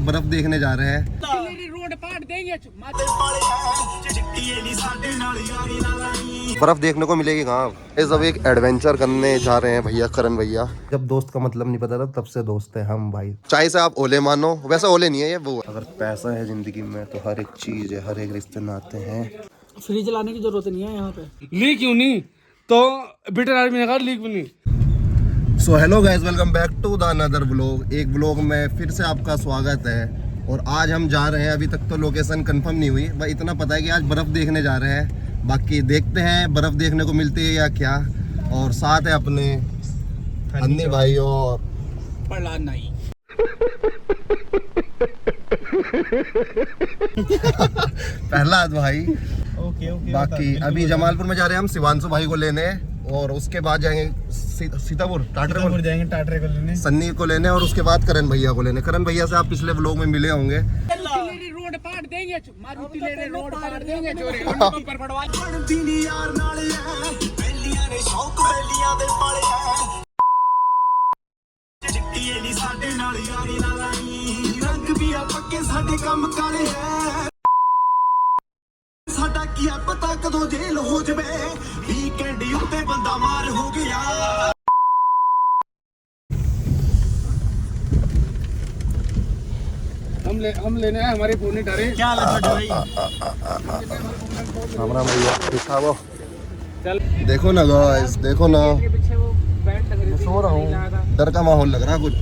बर्फ देखने जा रहे हैं। बर्फ देखने को मिलेगी कहाँ? ये सब एक एडवेंचर करने जा रहे हैं भैया, करण भैया। जब दोस्त का मतलब नहीं पता था तब से दोस्त है हम भाई। चाहे से आप ओले मानो, वैसे ओले नहीं है ये वो। अगर पैसा है जिंदगी में तो हर एक चीज है, हर एक रिश्ते नाते हैं। फ्रिज लाने की जरूरत नहीं है यहाँ पे। लीक क्यों नहीं? तो ब्रिटेन आर्मी ने कहा लीक भी नहीं। So hello guys, welcome back to the another vlog. एक व्लॉग में फिर से आपका स्वागत है। और आज हम जा रहे हैं, अभी तक तो लोकेशन कंफर्म नहीं हुई, बस इतना पता है कि आज बर्फ़ देखने जा रहे हैं। बाकी देखते हैं बर्फ़ देखने को मिलती है या क्या। और साथ है अपने अन्नी भाई और प्रहलाद नाई। प्रहलाद भाई। ओके। बाकी अभी जमालपुर में जा रहे हैं हम शिवांशु भाई को लेने, और उसके बाद जाएंगे सीतापुर टाटरे जाएंगे टाटरे को लेने, सन्नी को लेने, और उसके बाद करण भैया को लेने। करण भैया से आप पिछले व्लॉग में मिले होंगे। रोड पार देंगे, मारुति ले रोड पार देंगे चोरे पर पड़वा यार नाले है बेलियां ने शौक बेलियां दे पाले है चिट्टी नी साडे नाल यारी नालाई रंग भी आ पक्के साडे काम काले है साडा की पता कदों जेल हो जवे वीकेंड उत्ते बंदा मार हो गया। हम लेने आए, हमारे पूरी डरे क्या लगा भाई। हमारा भैया दिखा वो, देखो ना गाइस, देखो ना, सो रहा हूँ, डर का माहौल लग रहा कुछ।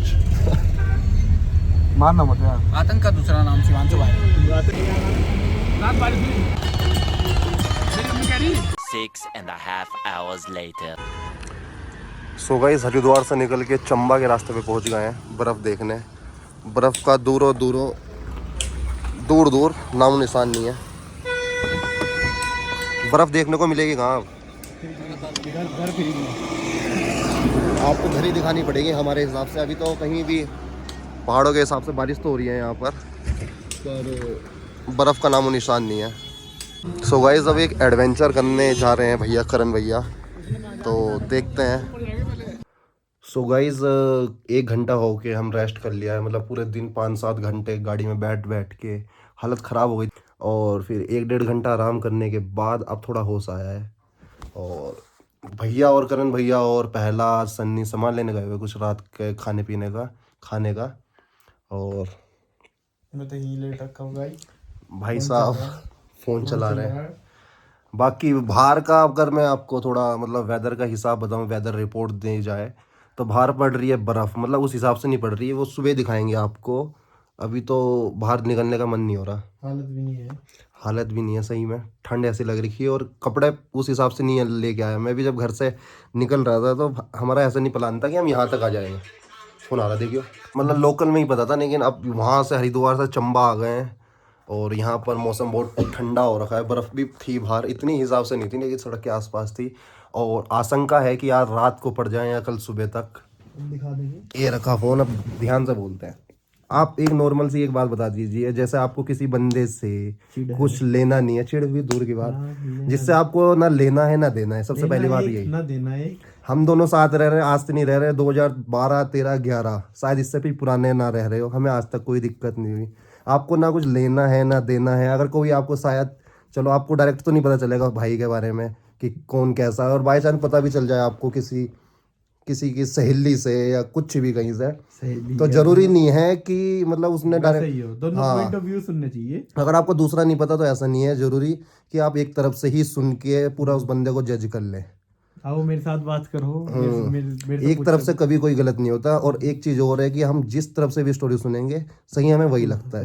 मारना मत यार। आतंक का दूसरा नाम शिवांशु भाई। रात बारिश हुई। 6.5 hours later. So guys, Haridwar से निकल के चंबा के रास्ते पे पहुंच गए हैं बर्फ़ देखने। बर्फ़ का दूर दूर नामो निशान नहीं है। बर्फ़ देखने को मिलेगी कहाँ? आपको घर ही दिखानी पड़ेगी हमारे हिसाब से। अभी तो कहीं भी पहाड़ों के हिसाब से बारिश तो हो रही है यहाँ पर बर्फ़ का नामो निशान नहीं है। सो गाइस, अब एक एडवेंचर करने जा रहे हैं भैया, करण भैया, तो देखते हैं। सो गाइस, 1 घंटा हो के हम रेस्ट कर लिया है, मतलब पूरे दिन 5-7 घंटे गाड़ी में बैठ के हालत ख़राब हो गई। और फिर 1-1.5 घंटा आराम करने के बाद अब थोड़ा होश आया है। और भैया और करण भैया और पहला सन्नी सामान लेने गए हुए कुछ रात के खाने का। और मैं तो ही लेट रखा हूँ भाई साहब फ़ोन चला रहे हैं। बाकी बाहर का अगर मैं आपको थोड़ा मतलब वेदर का हिसाब बताऊं, वेदर रिपोर्ट दी जाए तो बाहर पड़ रही है बर्फ़, मतलब उस हिसाब से नहीं पड़ रही है, वो सुबह दिखाएंगे आपको। अभी तो बाहर निकलने का मन नहीं हो रहा, हालत भी नहीं है सही में। ठंड ऐसी लग रही है और कपड़े उस हिसाब से नहीं लेके आया। मैं भी जब घर से निकल रहा था तो हमारा ऐसा नहीं प्लान था कि हम यहाँ तक आ जाएंगे। फोन आ रहा देखियो, मतलब लोकल में ही पता था, लेकिन अब वहाँ से हरिद्वार से चंबा आ गए हैं। और यहाँ पर मौसम बहुत ठंडा हो रखा है, बर्फ़ भी थी बाहर, इतनी हिसाब से नहीं थी लेकिन सड़क के आसपास थी। और आशंका है कि आज रात को पड़ जाए या कल सुबह तक। दिखा देंगे। ये रखा फ़ोन, अब ध्यान से बोलते हैं। आप एक नॉर्मल सी एक बात बता दीजिए, जैसे आपको किसी बंदे से कुछ लेना नहीं है, चिढ़ भी दूर की बात, जिससे आपको ना लेना है ना देना है, सबसे पहली बात यही। ना देना है। हम दोनों साथ रह रहे हैं, आज से नहीं रह रहे, 2012, 13, 11 शायद इससे भी पुराने ना रह रहे हो, हमें आज तक कोई दिक्कत नहीं हुई। आपको ना कुछ लेना है ना देना है। अगर कोई आपको शायद, चलो आपको डायरेक्ट तो नहीं पता चलेगा भाई के बारे में कि कौन कैसा है, और बाई चांस पता भी चल जाए आपको किसी की सहेली से या कुछ भी कहीं से, तो जरूरी नहीं है कि मतलब उसने डायरेक्ट, दोनों पॉइंट ऑफ व्यू सुनने चाहिए। अगर आपको दूसरा नहीं पता तो ऐसा नहीं है जरूरी कि आप एक तरफ से ही सुन के पूरा उस बंदे को जज कर ले। आओ मेरे साथ बात करो। एक तरफ से कभी कोई गलत नहीं होता। और एक चीज और है कि हम जिस तरफ से भी स्टोरी सुनेंगे सही हमें वही लगता है।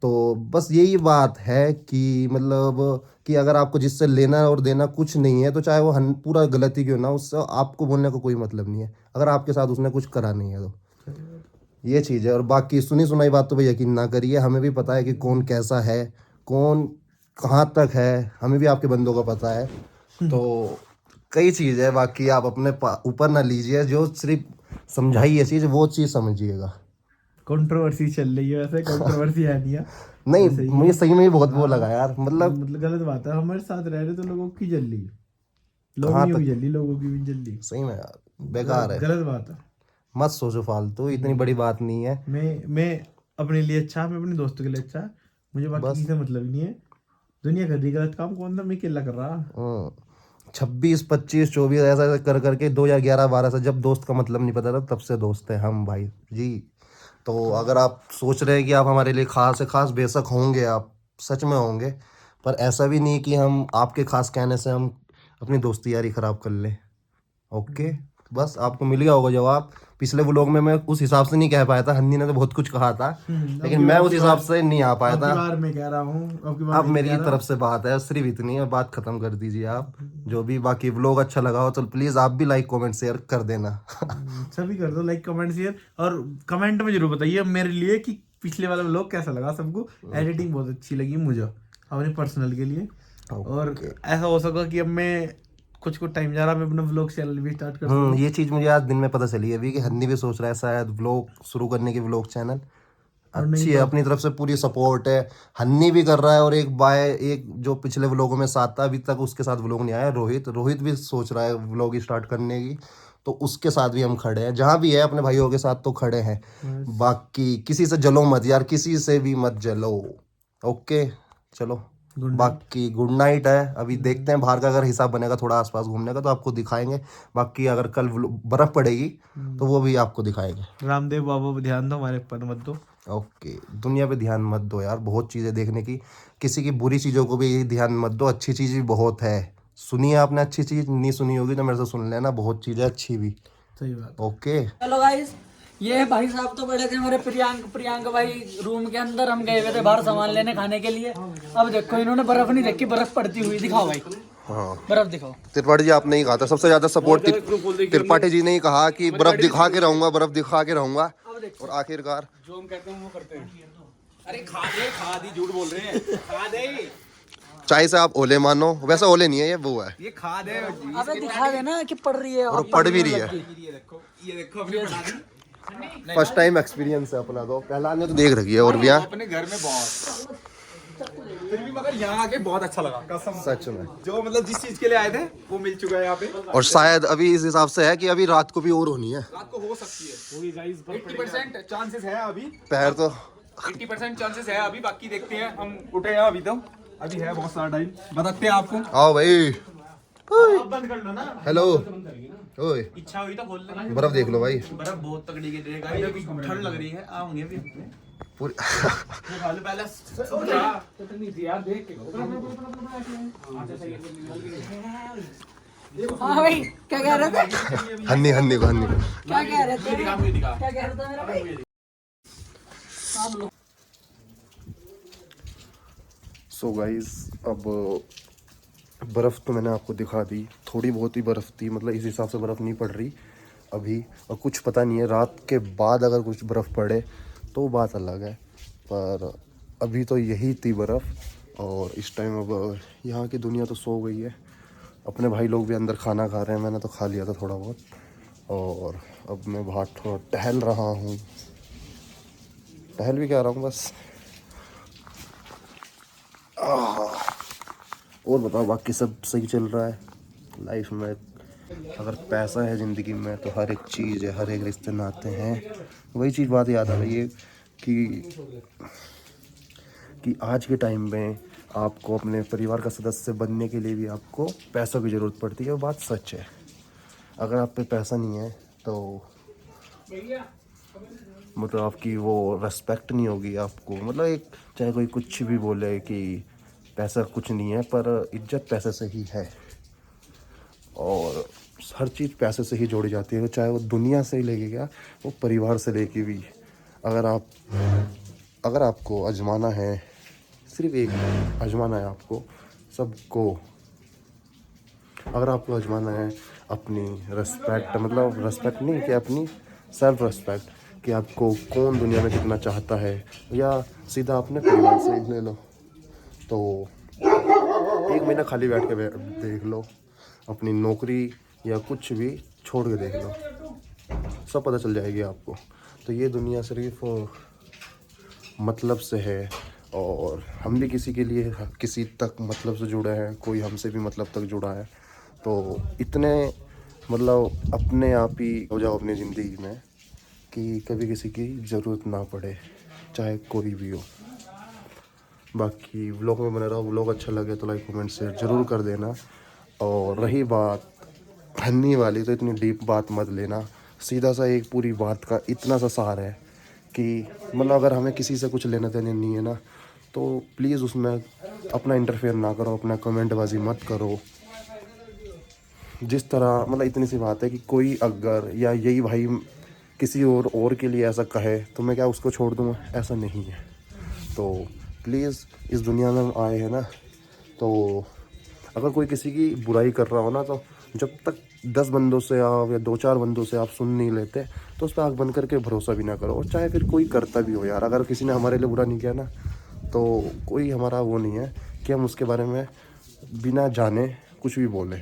तो बस यही बात है कि मतलब कि अगर आपको जिससे लेना और देना कुछ नहीं है तो चाहे वो पूरा गलत ही क्यों ना, उससे आपको बोलने का कोई मतलब नहीं है, अगर आपके साथ उसने कुछ करा नहीं है तो ये चीज़ है। और बाकी सुनी सुनाई बात तो भाई यकीन ना करिए, हमें भी पता है कि कौन कैसा है, कौन कहाँ तक है, हमें भी आपके बंदों का पता है। तो कई चीज़ है, बाकी आप अपने ऊपर ना लीजिए, जो सिर्फ समझाई ये चीज़ वो चीज़ समझिएगा। कंट्रोवर्सी चल रही है वैसे, कंट्रोवर्सी है नहीं, मुझे सही में ही बहुत वो लगा यार, मतलब गलत बात है। हमारे साथ रह रहे तो लोगों की जल रही, लोगों की जल रही, लोगों की भी जल रही। सही में यार बेकार है, गलत बात है। मत सोचो फालतू, इतनी बड़ी बात नहीं है। मैं अपने लिए अच्छा, मैं अपने दोस्तों के लिए अच्छा, मुझे बाकी बस। किसी से मतलब नहीं है। दुनिया कर रही गलत काम, कौन था मैं अकेला कर रहा। 26 25 24 ऐसा ऐसा कर करके 2011 12 से जब दोस्त का मतलब नहीं पता था तब से दोस्त है हम भाई जी। तो अगर आप सोच रहे हैं कि आप हमारे लिए खास है, खास बेशक होंगे, आप सच में होंगे, पर ऐसा भी नहीं कि हम आपके खास कहने से हम अपनी दोस्ती यारी खराब कर लें। ओके, बस आपको मिल गया होगा जवाब। पिछले व्लॉग में मैं उस हिसाब से नहीं कह पाया था, हन्नी ने तो बहुत कुछ कहा था, लेकिन मैं उस हिसाब से नहीं आ पाया अब की था। बार मैं कह रहा हूँ, अब की बार अब मैं नहीं मेरी कह रहा। तरफ से बात है, सिर्फ इतनी है, बात खत्म कर दीजिए आप। जो भी बाकी व्लॉग अच्छा लगा हो तो प्लीज आप भी लाइक कमेंट शेयर कर देना। सभी कर दो लाइक कमेंट शेयर, और कमेंट में जरूर बताइए मेरे लिए कि पिछले वाला व्लॉग कैसा लगा सबको। एडिटिंग बहुत अच्छी लगी मुझे अपने पर्सनल के लिए। और ऐसा हो सका कि अब मैं कुछ टाइम जा रहा, मैं अपना व्लॉग चैनल भी स्टार्ट कर सकूं। ये चीज मुझे आज दिन में पता चली है अभी कि हन्नी भी सोच रहा है शायद व्लॉग शुरू करने की, व्लॉग चैनल। और नहीं अच्छी है, तो अपनी तरफ से पूरी सपोर्ट है। हन्नी भी कर रहा है, और एक जो पिछले व्लॉगों में साथ था, अभी तक उसके साथ व्लॉग नहीं आया, रोहित रोहित भी सोच रहा है व्लॉग स्टार्ट करने की। तो उसके साथ भी हम खड़े हैं, जहाँ भी है अपने भाइयों के साथ तो खड़े हैं। बस। बाकी किसी से जलो मत यार, किसी से भी मत जलो। ओके, चलो गुड नाइट। बाकी गुड नाइट है। अभी देखते हैं बाहर का अगर हिसाब बनेगा थोड़ा आसपास घूमने का तो आपको दिखाएंगे। बाकी अगर कल बर्फ पड़ेगी तो वो भी आपको दिखाएंगे। रामदेव बाबा पे ध्यान दो, हमारे पर मत दो। ओके, दुनिया पे ध्यान मत दो यार, बहुत चीज़ें देखने की, किसी की बुरी चीज़ों को भी ध्यान मत दो, अच्छी चीज़ भी बहुत है। सुनिए आपने, अच्छी चीज़ नहीं सुनी होगी तो मेरे से सुन लेना, बहुत चीज़ें अच्छी भी। सही बात। ओके, हेलो गाइस, ये भाई साहब तो बड़े थे हमारे प्रियांक भाई रूम के अंदर। हम गए हुए थे बाहर सामान लेने खाने के लिए। अब देखो इन्होंने बर्फ नहीं देखी, बर्फ पड़ती हुई। दिखाओ भाई, हाँ बर्फ दिखाओ। त्रिपाठी जी आपने ही कहा था सबसे ज़्यादा सपोर्ट, त्रिपाठी जी ने ही कहा कि बर्फ़ दिखा के रहूँगा, बर्फ़ दिखा के रहूँगा, और आखिरकार जो हम कहते हैं वो करते हैं। अरे खा दी, झूठ बोल रहे हैं, खा दे। चाय से आप ओले मानो, वैसे ओले नहीं है, ये वो है, ये खा दे। अबे दिखा देना कि पड़ रही है। और पड़ भी रही है। ये देखो अपने बना दी। फर्स्ट टाइम एक्सपीरियंस है अपना, तो पहला ने तो देख रखी है और भी अपने घर में बहुत, फिर भी मगर यहाँ आके बहुत अच्छा लगा कसम। सच में, जो मतलब जिस चीज के लिए आए थे वो मिल चुका है यहाँ पे। और शायद अभी इस हिसाब से है कि अभी रात को भी और होनी है। रात को हो सकती है, 80% चांसेस है अभी। पैर तो 80% चांसेस है अभी, बाकी देखते हैं। हम उठे हैं अभी, तो अभी है बहुत सारा टाइम, बताते हैं आपको। आओ भाई, आप बंद कर लो ना, हेलो, ओए इच्छा हुई तो खोल लेना। बर्फ देख लो भाई बर्फ बहुत तगड़ी गिर रही है, अभी ठंड लग रही है। आओगे अभी पूरी। पहले हाँ भाई, क्या कह रहे थे? हन्नी हन्नी को, हन्नी को। क्या कह रहे थे? क्या कह रहे थे मेरा भाई? सो गाइस, अब बर्फ़ तो मैंने आपको दिखा दी, थोड़ी बहुत ही बर्फ़ थी, मतलब इस हिसाब से बर्फ़ नहीं पड़ रही अभी, और कुछ पता नहीं है रात के बाद अगर कुछ बर्फ़ पड़े तो बात अलग है, पर अभी तो यही थी बर्फ़। और इस टाइम अब यहाँ की दुनिया तो सो गई है, अपने भाई लोग भी अंदर खाना खा रहे हैं, मैंने तो खा लिया था थोड़ा बहुत, और अब मैं बाहर थोड़ा टहल रहा हूँ, टहल भी क्या रहा हूँ बस। और बताओ बाकी सब सही चल रहा है लाइफ में? अगर पैसा है ज़िंदगी में तो हर एक चीज़ है, हर एक रिश्ते नाते हैं। वही चीज़ बात याद आ रही है कि आज के टाइम में आपको अपने परिवार का सदस्य बनने के लिए भी आपको पैसों की ज़रूरत पड़ती है, वो बात सच है। अगर आप पे पैसा नहीं है तो मतलब आपकी वो रेस्पेक्ट नहीं होगी आपको, मतलब एक चाहे कोई कुछ भी बोले कि पैसा कुछ नहीं है, पर इज्जत पैसे से ही है, और हर चीज़ पैसे से ही जोड़ी जाती है, चाहे वो दुनिया से ही लेके क्या, वो परिवार से लेके भी। अगर आपको आजमाना है, सिर्फ एक आजमाना है आपको सबको, अगर आपको आजमाना है अपनी रेस्पेक्ट, मतलब रेस्पेक्ट नहीं कि अपनी सेल्फ रेस्पेक्ट, कि आपको कौन दुनिया में कितना चाहता है, या सीधा अपने परिवार से ले लो, तो 1 महीना खाली बैठ के देख लो, अपनी नौकरी या कुछ भी छोड़ के देख लो, सब पता चल जाएगी आपको। तो ये दुनिया सिर्फ मतलब से है, और हम भी किसी के लिए किसी तक मतलब से जुड़े हैं, कोई हमसे भी मतलब तक जुड़ा है, तो इतने मतलब अपने आप ही हो जाओ अपनी ज़िंदगी में कि कभी किसी की ज़रूरत ना पड़े। चाहे कोई भी हो। बाकी व्लॉग में बने रहो, व्लॉग अच्छा लगे तो लाइक कमेंट शेयर ज़रूर कर देना। और रही बात हन्नी वाली, तो इतनी डीप बात मत लेना, सीधा सा एक पूरी बात का इतना सा सार है कि मतलब अगर हमें किसी से कुछ लेना देना नहीं है ना, तो प्लीज़ उसमें अपना इंटरफेयर ना करो, अपना कमेंटबाजी मत करो। जिस तरह मतलब इतनी सी बात है कि कोई अगर या यही भाई किसी और के लिए ऐसा कहे तो मैं क्या उसको छोड़ दूँगा, ऐसा नहीं है। तो प्लीज़ इस दुनिया में हम आए हैं ना, तो अगर कोई किसी की बुराई कर रहा हो ना, तो जब तक 10 बंदों से आप या 2-4 बंदों से आप सुन नहीं लेते तो उस पर आँख बंद करके भरोसा भी ना करो। और चाहे फिर कोई करता भी हो यार, अगर किसी ने हमारे लिए बुरा नहीं किया ना, तो कोई हमारा वो नहीं है कि हम उसके बारे में बिना जाने कुछ भी बोलें।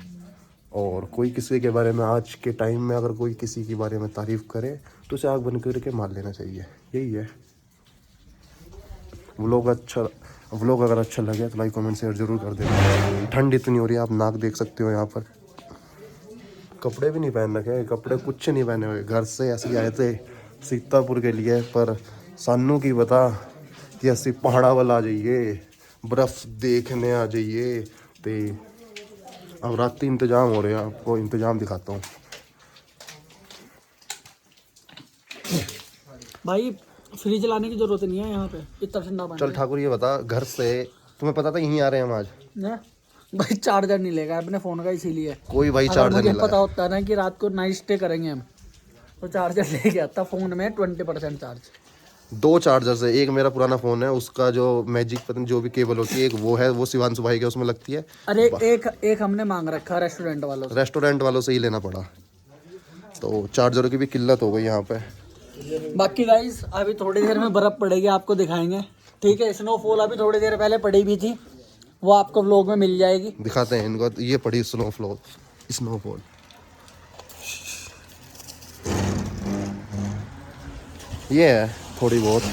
और कोई किसी के बारे में आज के टाइम में अगर कोई किसी के बारे में तारीफ़ करे तो उसे आँख बंद करके मान लेना चाहिए, यही है। व्लॉग अगर अच्छा लगे तो लाइक कमेंट शेयर ज़रूर कर देना। ठंड इतनी हो रही है, आप नाक देख सकते हो यहाँ पर। कपड़े भी नहीं पहन रखे, कपड़े कुछ नहीं पहने हुए, घर से ऐसे आए थे सीतापुर के लिए, पर सानू की बता कि ऐसे पहाड़ा वाला आ जाइए, बर्फ़ देखने आ जाइए। तो अब रात इंतज़ाम हो रहे हैं, आपको इंतज़ाम दिखाता हूँ। भाई फ्रिज लाने की जरूरत नहीं है यहाँ पे, इतना ठंडा पानी चल ठाकुर ये बता, घर से तुम्हें पता था यहीं आ रहे हैं हम आज? है। भाई चार्जर नहीं लेगा अपने फोन का, इसीलिए कोई भाई अगर चार्जर मुझे नहीं पता लाया। होता ना कि रात को नाइट स्टे करेंगे हम, तो चार्जर लेके आता फोन में 20% चार्ज। 2 चार्जर्स है, एक मेरा पुराना फ़ोन है, उसका जो मैजिक पता नहीं जो भी केबल होती है, एक वो है, वो शिवांशु भाई के उसमें लगती है। अरे एक हमने मांग रखा रेस्टोरेंट वालों से। रेस्टोरेंट वालों से ही लेना पड़ा, तो चार्जरों की भी किल्लत हो गई यहाँ पे। बाकी गाइस अभी थोड़ी देर में बर्फ पड़ेगी, आपको दिखाएंगे, ठीक है। स्नोफॉल अभी थोड़ी देर पहले पड़ी भी थी, वो आपको व्लॉग में मिल जाएगी, दिखाते हैं इनको। ये पड़ी स्नोफॉल। ये है थोड़ी बहुत।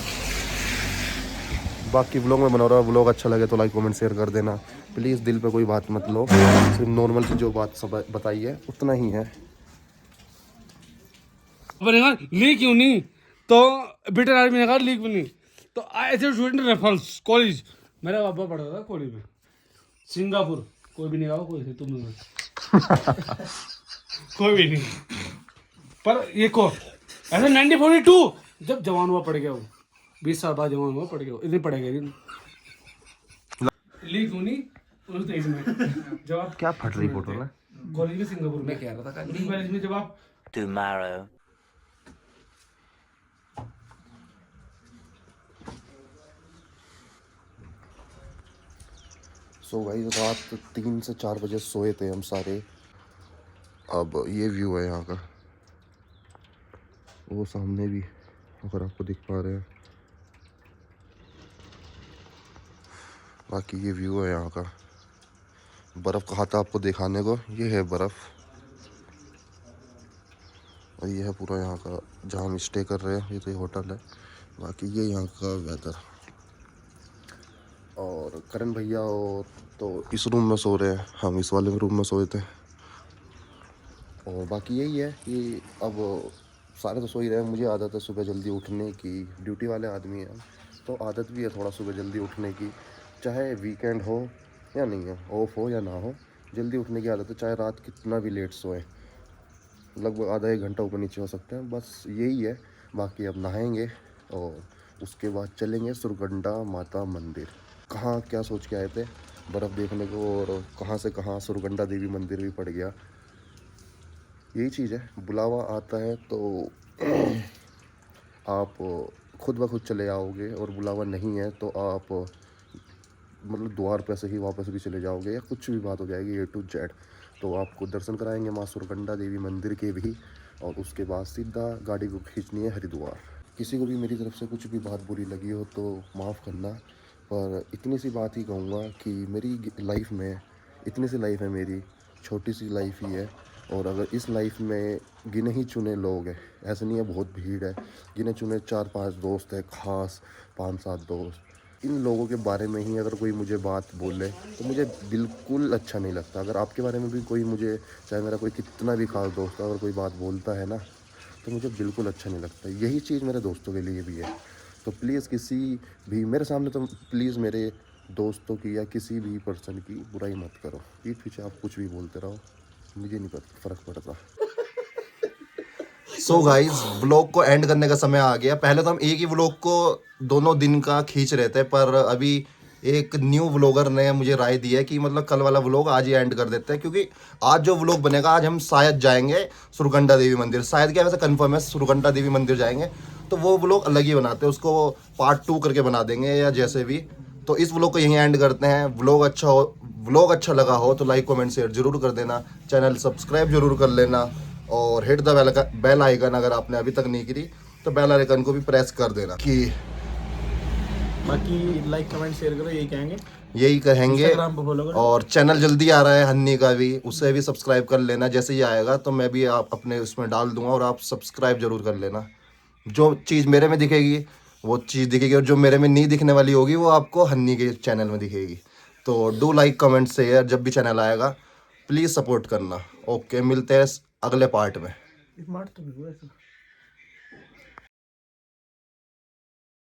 बाकी व्लॉग में बना रहा, व्लॉग अच्छा लगे तो लाइक कमेंट शेयर कर देना प्लीज़। दिल पे कोई बात मत लो, सिर्फ नॉर्मल सी जो बात सब बताई है उतना ही है। बनेगा लीक क्यों नहीं, तो ब्रिटेन आर्मी ने कहा लीक भी नहीं, तो ऐसे स्टूडेंट रेफरल्स कॉलेज, मेरा पापा पढ़ा था कॉलेज में सिंगापुर, कोई भी नहीं कहा, कोई तुम कोई भी नहीं, पर ये को ऐसे 1942 जब जवान हुआ पड़ गया वो, 20 साल बाद जवान हुआ पड़ गया, इतने पड़ेगा लीक क्यों नहीं उस देश में जब क्या फट रही फोटो में? कॉलेज में सिंगापुर में कह रहा था कॉलेज में जब आप Tomorrow. सो भाई रात 3 से 4 बजे सोए थे हम सारे। अब ये व्यू है यहाँ का, वो सामने भी अगर आपको दिख पा रहे हैं। बाकी ये व्यू है यहाँ का। बर्फ़ कहा था आपको दिखाने को, ये है बर्फ़। और ये है पूरा यहाँ का जहाँ हम स्टे कर रहे हैं, ये तो ये होटल है। बाकी ये यहाँ का वेदर। और करण भैया और तो इस रूम में सो रहे हैं, हम इस वाले रूम में सोए थे। और बाकी यही है कि अब सारे तो सो ही रहे हैं। मुझे आदत है सुबह जल्दी उठने की, ड्यूटी वाले आदमी हैं तो आदत भी है थोड़ा सुबह जल्दी उठने की, चाहे वीकेंड हो या नहीं है, ऑफ हो या ना हो, जल्दी उठने की आदत है, चाहे रात कितना भी लेट सोए। लगभग आधा 1 घंटा ऊपर नीचे हो सकते हैं, बस यही है। बाकी अब नहाएंगे और उसके बाद चलेंगे सुरगंडा माता मंदिर। कहाँ क्या सोच के आए थे बर्फ़ देखने को, और कहाँ से कहाँ सुरगंडा देवी मंदिर भी पड़ गया। यही चीज़ है, बुलावा आता है तो आप खुद ब खुद चले आओगे, और बुलावा नहीं है तो आप मतलब द्वार पे से ही वापस भी चले जाओगे, या कुछ भी बात हो जाएगी A to Z। तो आपको दर्शन कराएंगे माँ सुरगंडा देवी मंदिर के भी, और उसके बाद सीधा गाड़ी को खींचनी है हरिद्वार। किसी को भी मेरी तरफ से कुछ भी बात बुरी लगी हो तो माफ़ करना, पर इतनी सी बात ही कहूँगा कि मेरी लाइफ में इतनी सी लाइफ है, मेरी छोटी सी लाइफ ही है। और अगर इस लाइफ में गिने ही चुने लोग हैं, ऐसे नहीं है बहुत भीड़ है, गिने चुने 4-5 दोस्त हैं, ख़ास 5-7 दोस्त, इन लोगों के बारे में ही अगर कोई मुझे बात बोले तो मुझे बिल्कुल अच्छा नहीं लगता। अगर आपके बारे में भी कोई मुझे, चाहे मेरा कोई कितना भी खास दोस्त है, अगर कोई बात बोलता है ना तो मुझे बिल्कुल अच्छा नहीं लगता। यही चीज़ मेरे दोस्तों के लिए भी है। तो प्लीज़ किसी भी मेरे सामने तो प्लीज़ मेरे दोस्तों की या किसी भी पर्सन की बुराई मत करो। पीठ पीछे आप कुछ भी बोलते रहो, मुझे नहीं पता फ़र्क पड़ता। सो गाइज व्लॉग को एंड करने का समय आ गया। पहले तो हम एक ही व्लॉग को दोनों दिन का खींच रहे थे, पर अभी एक न्यू व्लॉगर ने मुझे राय दी है कि मतलब कल वाला व्लॉग आज ही एंड कर देते हैं, क्योंकि आज जो व्लॉग बनेगा, आज हम शायद जाएंगे सुरगंडा देवी मंदिर। शायद क्या, वैसे कंफर्म है सुरगंडा देवी मंदिर जाएंगे, तो वो व्लॉग अलग ही बनाते हैं, उसको पार्ट 2 करके बना देंगे या जैसे भी। तो इस व्लॉग को यहीं एंड करते हैं। व्लॉग अच्छा लगा हो तो लाइक कमेंट शेयर जरूर कर देना, चैनल सब्सक्राइब जरूर कर लेना और हिट द बेल आइकन अगर आपने अभी तक नहीं करी तो बेल आइकन को भी प्रेस कर देना। कि बाकी लाइक कमेंट शेयर करो, यही कहेंगे। यही कहेंगे। Instagram पे follow करो। और चैनल जल्दी आ रहा है हन्नी का भी, उसे भी सब्सक्राइब कर लेना। जैसे ही आएगा तो मैं भी आप अपने उसमें डाल दूंगा और आप सब्सक्राइब जरूर कर लेना। जो चीज़ मेरे में दिखेगी वो चीज़ दिखेगी, और जो मेरे में नहीं दिखने वाली होगी वो आपको हन्नी के चैनल में दिखेगी। तो डू लाइक कमेंट शेयर, जब भी चैनल आएगा प्लीज़ सपोर्ट करना। ओके, मिलते हैं अगले पार्ट में। स्मार्ट तो नहीं हुआ ऐसा।